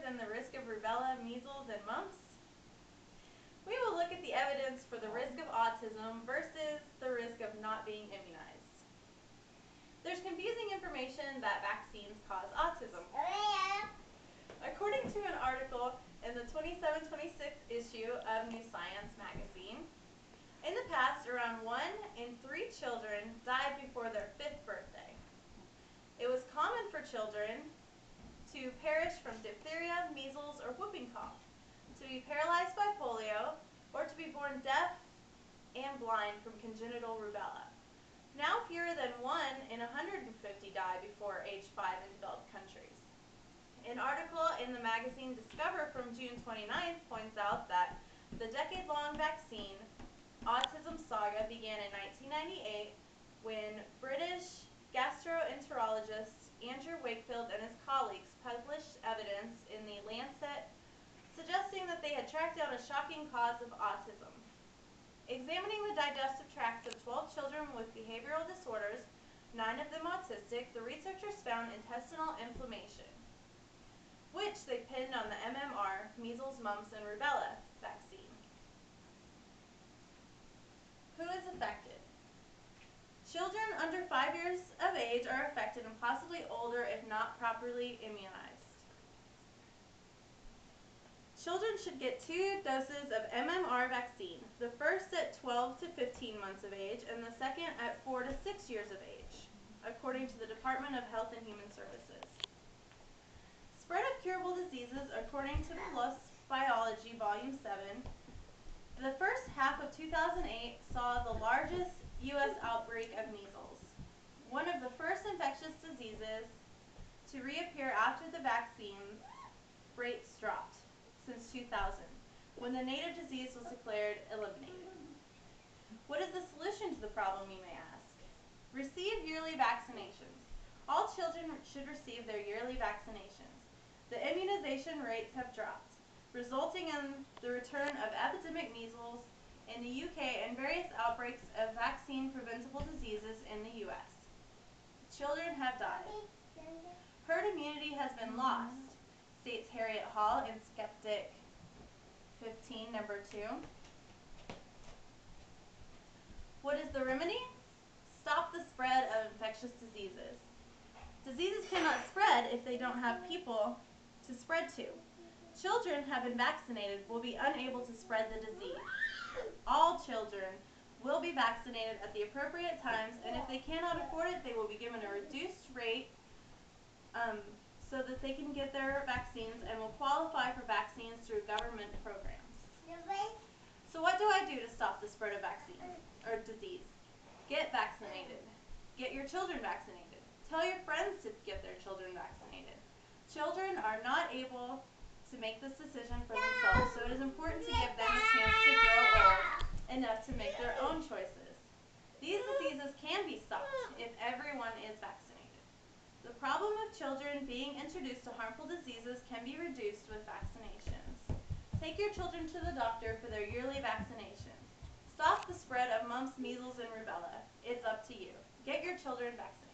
than the risk of rubella, measles, and mumps? We will look at the evidence for the risk of autism versus the risk of not being immunized. There's confusing information that vaccines cause autism. According to an article in the 27-26 issue of New Science magazine, in the past, around 1 in 3 children died before their 5th birthday. It was common for children to perish from diphtheria, measles, or whooping cough, to be paralyzed by polio, or to be born deaf and blind from congenital rubella. Now fewer than 1 in 150 die before age 5 in developed countries. An article in the magazine Discover from June 29th points out that the decade-long vaccine autism saga began in 1998 when British gastroenterologist Andrew Wakefield and his colleagues published evidence in the Lancet suggesting that they had tracked down a shocking cause of autism. Examining the digestive tracts of 12 children with behavioral disorders, 9 of them autistic, the researchers found intestinal inflammation, which they pinned on the MMR, measles, mumps, and rubella vaccine. Who is affected? Children under 5 years of age are affected and possibly older if not properly immunized. Children should get 2 doses of MMR vaccine, the first at 12 to 15 months of age and the second at 4 to 6 years of age, according to the Department of Health and Human Services. Spread of curable diseases, according to the PLOS Biology, Volume 7, the first half of 2008 saw the largest U.S. outbreak of measles, one of the first infectious diseases to reappear after the vaccine rates dropped since 2000, when the native disease was declared eliminated. What is the solution to the problem, you may ask? Receive yearly vaccinations. All children should receive their yearly vaccinations. The immunization rates have dropped, resulting in the return of epidemic measles in the UK and various outbreaks of vaccine-preventable diseases in the US. Children have died. Herd immunity has been lost, states Harriet Hall in Skeptic 15, number 2. What is the remedy? Stop the spread of infectious diseases. Diseases cannot spread if they don't have people to spread to. Children have been vaccinated will be unable to spread the disease. All children will be vaccinated at the appropriate times, and if they cannot afford it, they will be given a reduced rate so that they can get their vaccines and will qualify for vaccines through government programs. So what do I do to stop the spread of vaccines or disease? Get vaccinated. Get your children vaccinated. Tell your friends to get their children vaccinated. Children are not able to make this decision for themselves, so it is important to give them a chance to grow old enough to make their own choices. These diseases can be stopped if everyone is vaccinated. The problem of children being introduced to harmful diseases can be reduced with vaccinations. Take your children to the doctor for their yearly vaccinations. Stop the spread of mumps, measles, and rubella. It's up to you. Get your children vaccinated.